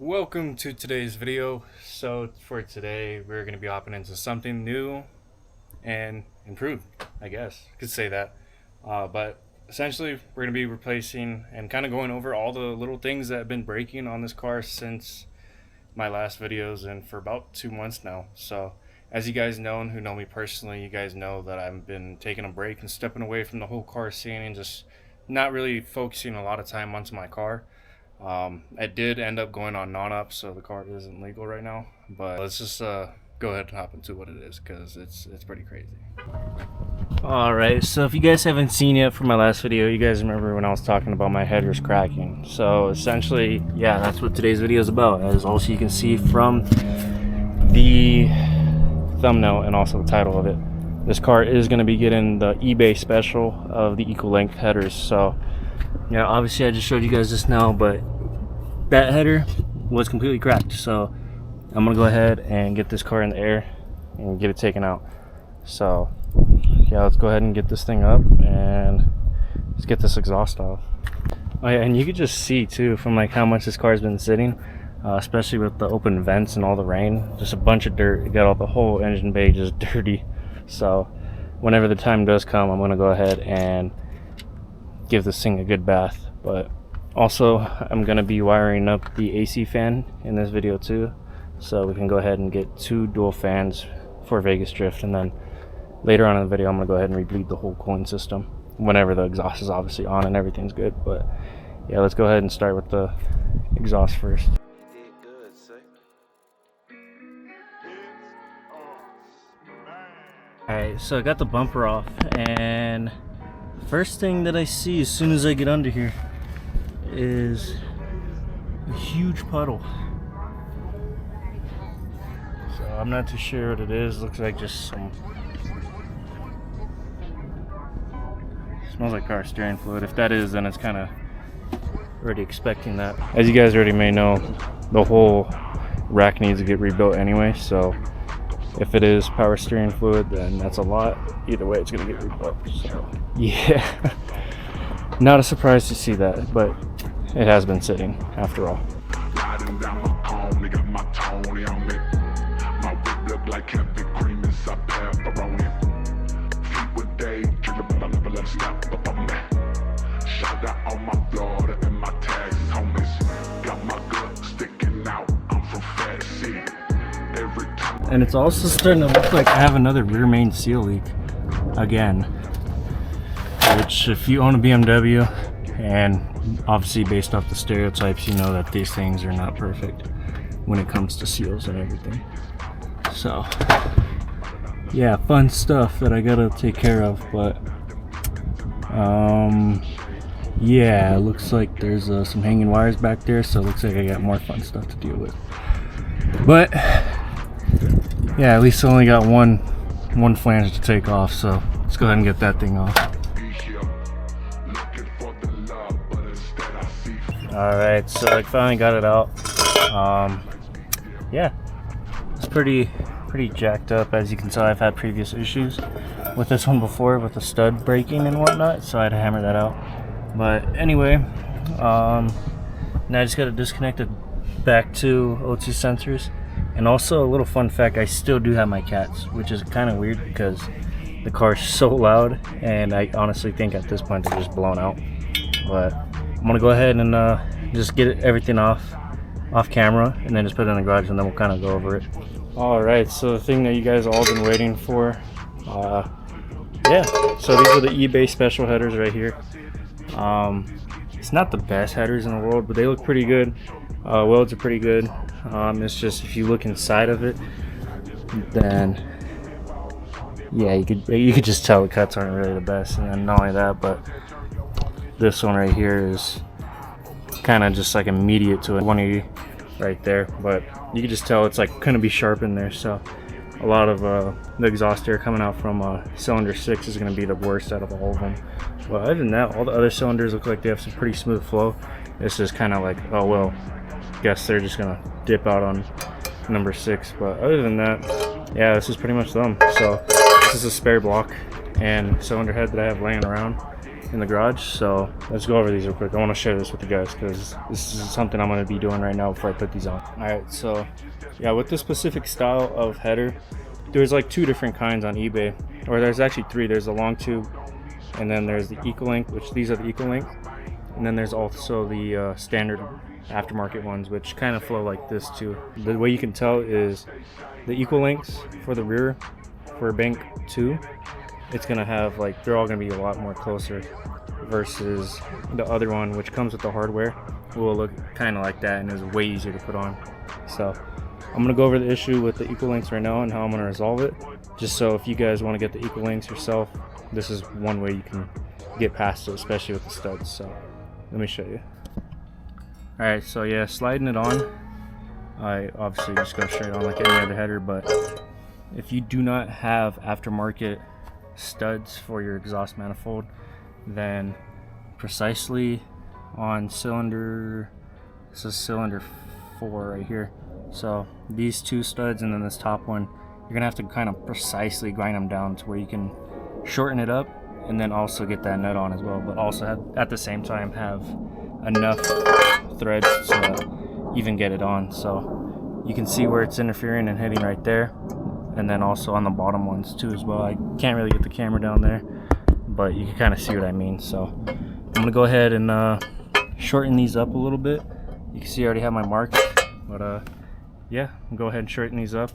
Welcome to today's video. So for today we're going to be hopping into something new and improved, I guess you could say that. But essentially we're going to be replacing and kind of going over all the little things that have been breaking on this car since my last videos and for about 2 months now. So as you guys know and who know me personally, you guys know that I've been taking a break and stepping away from the whole car scene and just not really focusing a lot of time onto my car. I did end up going on non-op, so the car isn't legal right now. But let's just go ahead and hop into what it is, because it's pretty crazy. Alright, so if you guys haven't seen yet from my last video, you guys remember when I was talking about my headers cracking. So essentially, yeah, that's what today's video is about, as also you can see from the thumbnail and also the title of it. This car is going to be getting the eBay special of the equal length headers. So yeah, obviously I just showed you guys this now, but that header was completely cracked. So I'm gonna go ahead and get this car in the air and get it taken out. So yeah, let's go ahead and get this thing up and let's get this exhaust off. Oh yeah, and you could just see too from like how much this car's been sitting, especially with the open vents and all the rain, just a bunch of dirt. You got all the whole engine bay just dirty. So whenever the time does come, I'm gonna go ahead and give this thing a good bath. But also I'm gonna be wiring up the AC fan in this video too, so we can go ahead and get 2 dual fans for Vegas drift, and then later on in the video I'm gonna go ahead and rebleed the whole cooling system whenever the exhaust is obviously on and everything's good. But yeah, let's go ahead and start with the exhaust first. Alright, so I got the bumper off, and first thing that I see as soon as I get under here is a huge puddle. So I'm not too sure what it is. Looks like just some, smells like car steering fluid. If that is, then it's kind of already expecting that. As you guys already may know, the whole rack needs to get rebuilt anyway, so if it is power steering fluid, then that's a lot. Either way, it's gonna get rebuilt. So yeah, not a surprise to see that, but it has been sitting after all. And it's also starting to look like I have another rear main seal leak again, which if you own a BMW, and obviously based off the stereotypes, you know that these things are not perfect when it comes to seals and everything. So yeah, fun stuff that I gotta take care of. But yeah, it looks like there's some hanging wires back there, so it looks like I got more fun stuff to deal with. But yeah, at least I only got one flange to take off, so let's go ahead and get that thing off. Alright, so I finally got it out. Yeah, it's pretty jacked up. As you can tell, I've had previous issues with this one before with the stud breaking and whatnot, so I had to hammer that out. But anyway, now I just got it disconnected back to O2 sensors. And also a little fun fact, I still do have my cats, which is kind of weird because the car's so loud, and I honestly think at this point they're just blown out. But I'm gonna go ahead and just get everything off camera and then just put it in the garage, and then we'll kind of go over it. Alright, so the thing that you guys all been waiting for, yeah, so these are the eBay special headers right here. It's not the best headers in the world, but they look pretty good. Welds are pretty good. It's just if you look inside of it, then yeah, you could just tell the cuts aren't really the best. And then not only that, but this one right here is kind of just like immediate to a 180 right there, but you can just tell it's like gonna be sharp in there. So a lot of the exhaust air coming out from cylinder 6 is going to be the worst out of all of them. But other than that, all the other cylinders look like they have some pretty smooth flow. This is kind of like, oh well, guess they're just going to dip out on number 6. But other than that, yeah, this is pretty much them. So this is a spare block and cylinder head that I have laying around. in the garage. So let's go over these real quick. I want to share this with you guys because this is something I'm going to be doing right now before I put these on. All right, so yeah, with this specific style of header, there's like 2 different kinds on eBay, or there's actually 3. There's the long tube, and then there's the EcoLink, which these are the EcoLink, and then there's also the standard aftermarket ones, which kind of flow like this too. The way you can tell is the EcoLinks for the rear, for bank 2, it's gonna have like, they're all gonna be a lot more closer, versus the other one, which comes with the hardware, will look kind of like that and is way easier to put on. So I'm gonna go over the issue with the EcoLinks right now and how I'm gonna resolve it, just so if you guys want to get the EcoLinks yourself, this is one way you can get past it, especially with the studs. So let me show you. All right, so yeah, sliding it on, I obviously just go straight on like any other header, but if you do not have aftermarket studs for your exhaust manifold, then precisely on cylinder, this is cylinder 4 right here, so these 2 studs and then this top one, you're gonna have to kind of precisely grind them down to where you can shorten it up and then also get that nut on as well, but also have, at the same time, have enough threads to even get it on. So you can see where it's interfering and hitting right there, and then also on the bottom ones too as well. I can't really get the camera down there, but you can kind of see what I mean. So I'm gonna go ahead and shorten these up a little bit. You can see I already have my marks, but yeah, go ahead and shorten these up,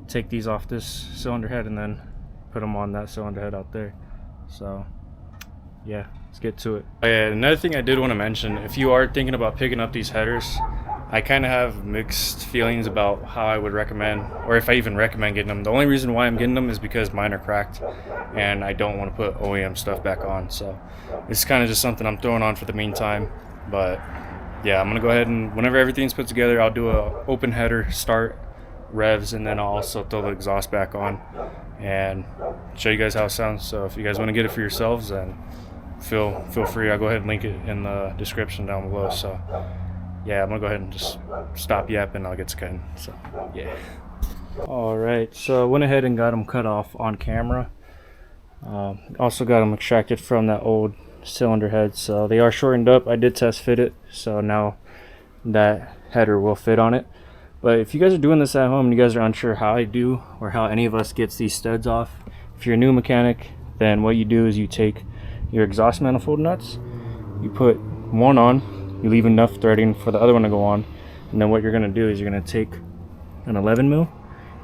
take these off this cylinder head, and then put them on that cylinder head out there. So yeah, let's get to it. Another thing I did want to mention, if you are thinking about picking up these headers, I kind of have mixed feelings about how I would recommend, or if I even recommend getting them. The only reason why I'm getting them is because mine are cracked and I don't want to put OEM stuff back on. So it's kind of just something I'm throwing on for the meantime. But yeah, I'm gonna go ahead and whenever everything's put together, I'll do a open header, start, revs, and then I'll also throw the exhaust back on and show you guys how it sounds. So if you guys want to get it for yourselves, then feel free. I'll go ahead and link it in the description down below. So yeah, I'm gonna go ahead and just stop yapping. I'll get to cutting. So yeah. All right, so I went ahead and got them cut off on camera. Also got them extracted from that old cylinder head, so they are shortened up. I did test fit it, so now that header will fit on it. But if you guys are doing this at home and you guys are unsure how I do or how any of us gets these studs off, if you're a new mechanic, then what you do is you take your exhaust manifold nuts, you put one on, you leave enough threading for the other one to go on, and then what you're going to do is you're going to take an 11 mil,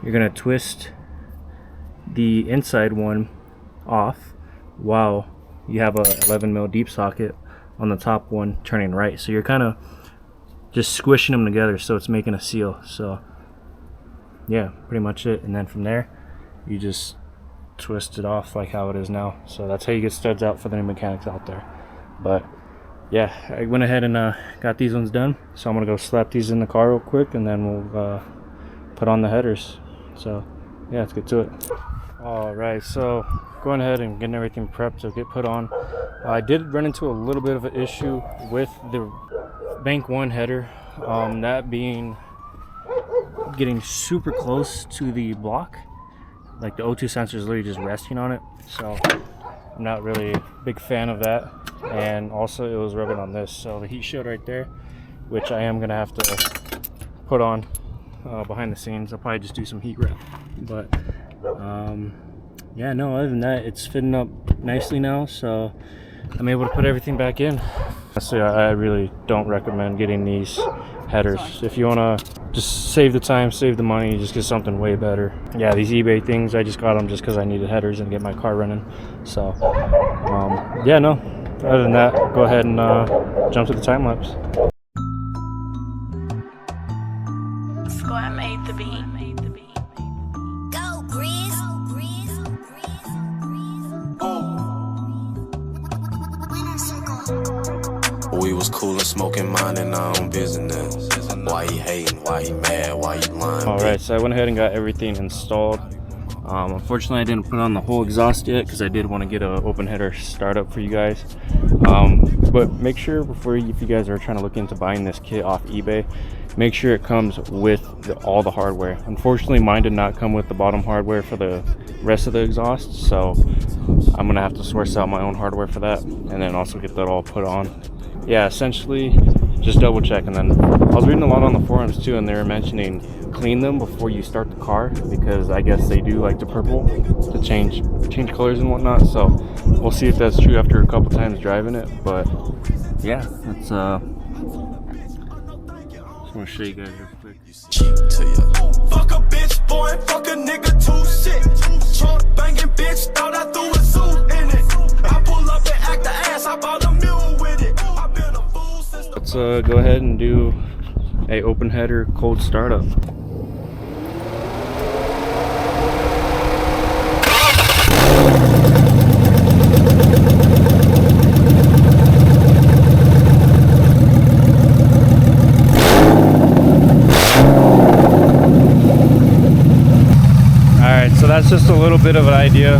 you're going to twist the inside one off while you have a 11 mil deep socket on the top one turning right. So you're kind of just squishing them together so it's making a seal. So yeah, pretty much it. And then from there you just twist it off like how it is now. So that's how you get studs out for the new mechanics out there. But yeah, I went ahead and got these ones done, so I'm gonna go slap these in the car real quick and then we'll put on the headers. So yeah, let's get to it. All right, so going ahead and getting everything prepped to get put on. I did run into a little bit of an issue with the bank 1 header, that being getting super close to the block. Like the O2 sensor is literally just resting on it, so I'm not really a big fan of that. And also it was rubbing on this, so the heat shield right there, which I am gonna have to put on behind the scenes. I'll probably just do some heat wrap, but yeah, no, other than that, it's fitting up nicely now, so I'm able to put everything back in. So I really don't recommend getting these headers. If you want to just save the time, save the money, just get something way better. Yeah, these eBay things, I just got them just because I needed headers and get my car running. So yeah, no, other than that, go ahead and jump to the time lapse. Squad made the beat. We was cool and smoking, minding our own business. Why he hating? Why he mad? Why he lying? Alright, so I went ahead and got everything installed. Unfortunately, I didn't put on the whole exhaust yet because I did want to get an open header startup for you guys. But make sure before if you guys are trying to look into buying this kit off eBay, make sure it comes with all the hardware. Unfortunately, mine did not come with the bottom hardware for the rest of the exhaust, so I'm gonna have to source out my own hardware for that, and then also get that all put on. Yeah, essentially just double check. And then I was reading a lot on the forums too, and they were mentioning clean them before you start the car, because I guess they do like to purple to change colors and whatnot. So we'll see if that's true after a couple times driving it. But yeah, that's just want to show you guys real quick. Cheap to ya. Fuck a bitch, boy, fuck a nigga, too shit. Trunk banging bitch, thought I threw a suit in it. I pull up and act the ass, I bought a mule with it. I've been a fool since the Let's go ahead and do a open header cold startup. So that's just a little bit of an idea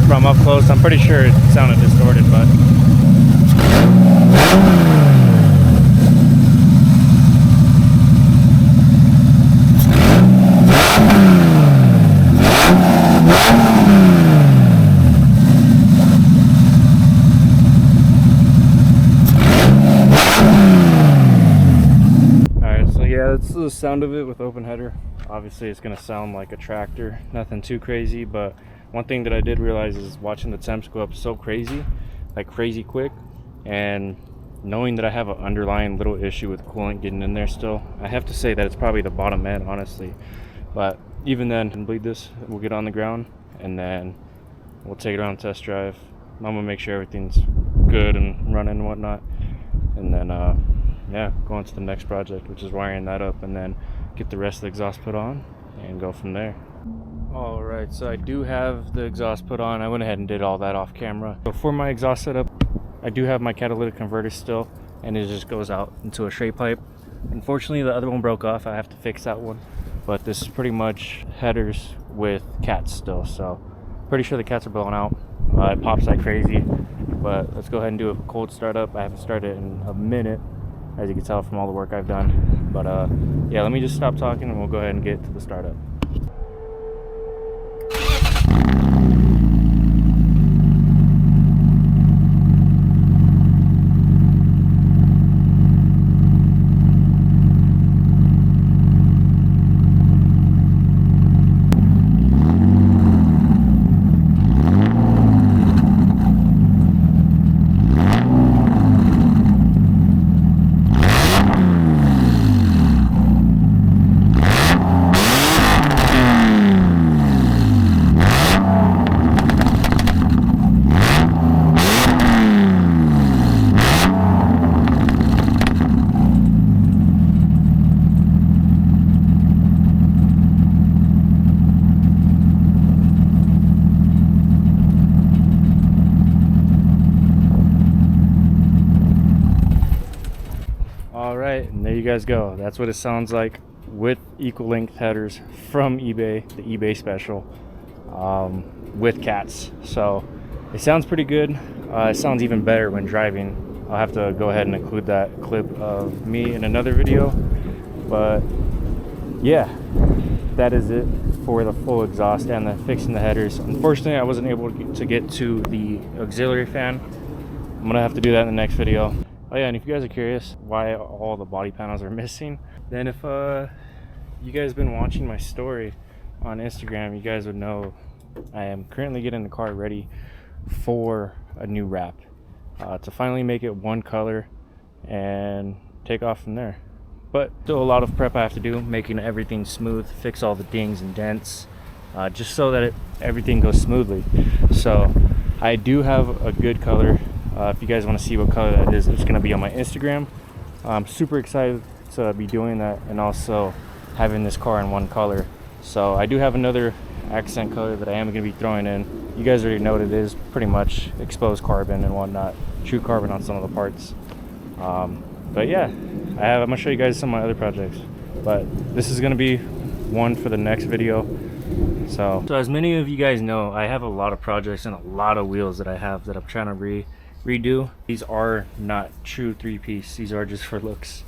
from up close. I'm pretty sure it sounded distorted, but alright, so yeah, that's the sound of it with open header. Obviously it's gonna sound like a tractor, nothing too crazy, but one thing that I did realize is watching the temps go up so crazy, like crazy quick, and knowing that I have an underlying little issue with coolant getting in there still. I have to say that it's probably the bottom end, honestly, but even then, can bleed this, we'll get on the ground and then we'll take it on a test drive. I'm gonna make sure everything's good and running and whatnot, and then yeah, go on to the next project, which is wiring that up, and then get the rest of the exhaust put on and go from there. All right, so I do have the exhaust put on. I went ahead and did all that off camera. So for my exhaust setup, I do have my catalytic converter still, and it just goes out into a straight pipe. Unfortunately, the other one broke off. I have to fix that one, but this is pretty much headers with cats still, so pretty sure the cats are blowing out. It pops like crazy, but let's go ahead and do a cold startup. I haven't started in a minute, as you can tell from all the work I've done, but yeah, let me just stop talking and we'll go ahead and get to the startup. And there you guys go. That's what it sounds like with equal length headers from eBay, the eBay special, with cats. So it sounds pretty good. It sounds even better when driving. I'll have to go ahead and include that clip of me in another video, but yeah, that is it for the full exhaust and the fixing the headers. Unfortunately, I wasn't able to get to the auxiliary fan. I'm gonna have to do that in the next video. Oh yeah, and if you guys are curious why all the body panels are missing, then if you guys been watching my story on Instagram, you guys would know I am currently getting the car ready for a new wrap to finally make it one color and take off from there. But still a lot of prep I have to do, making everything smooth, fix all the dings and dents, just so that everything goes smoothly. So I do have a good color. If you guys want to see what color that is, it's going to be on my Instagram. I'm super excited to be doing that and also having this car in one color. So I do have another accent color that I am going to be throwing in. You guys already know what it is, pretty much exposed carbon and whatnot, true carbon on some of the parts. But yeah, I'm going to show you guys some of my other projects. But this is going to be one for the next video. So as many of you guys know, I have a lot of projects and a lot of wheels that I have that I'm trying to redo. These are not true three-piece. These are just for looks.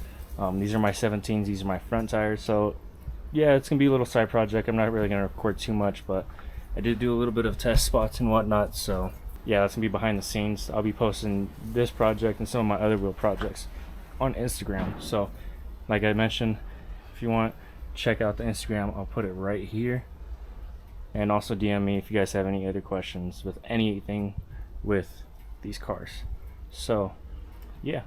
These are my 17s. These are my front tires. So yeah, it's gonna be a little side project. I'm not really gonna record too much, but I did do a little bit of test spots and whatnot, so yeah, that's gonna be behind the scenes. I'll be posting this project and some of my other wheel projects on Instagram. So like I mentioned, if you want, check out the Instagram. I'll put it right here. And also DM me if you guys have any other questions with anything with these cars. So yeah,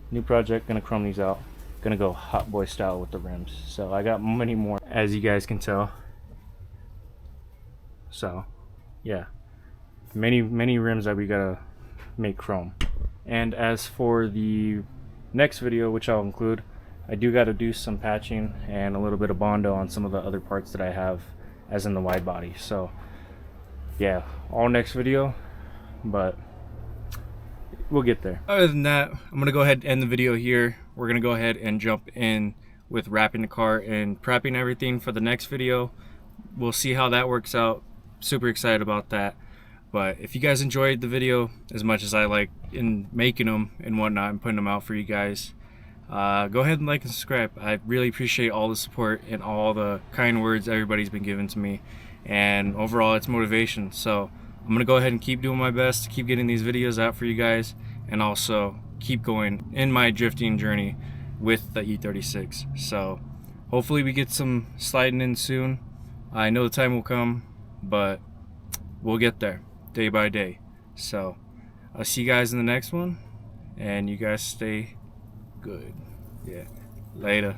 new project, gonna chrome these out, gonna go hot boy style with the rims. So I got many more, as you guys can tell. So yeah, many rims that we gotta make chrome. And as for the next video, which I'll include, I do gotta do some patching and a little bit of Bondo on some of the other parts that I have, as in the wide body. So yeah, all next video, but we'll get there. Other than that, I'm gonna go ahead and end the video here. We're gonna go ahead and jump in with wrapping the car and prepping everything for the next video. We'll see how that works out. Super excited about that. But if you guys enjoyed the video as much as I like in making them and whatnot and putting them out for you guys, go ahead and like and subscribe. I really appreciate all the support and all the kind words everybody's been giving to me, and overall it's motivation. So I'm gonna go ahead and keep doing my best to keep getting these videos out for you guys, and also keep going in my drifting journey with the E36. So hopefully we get some sliding in soon. I know the time will come, but we'll get there day by day. So I'll see you guys in the next one, and you guys stay good. Yeah, later.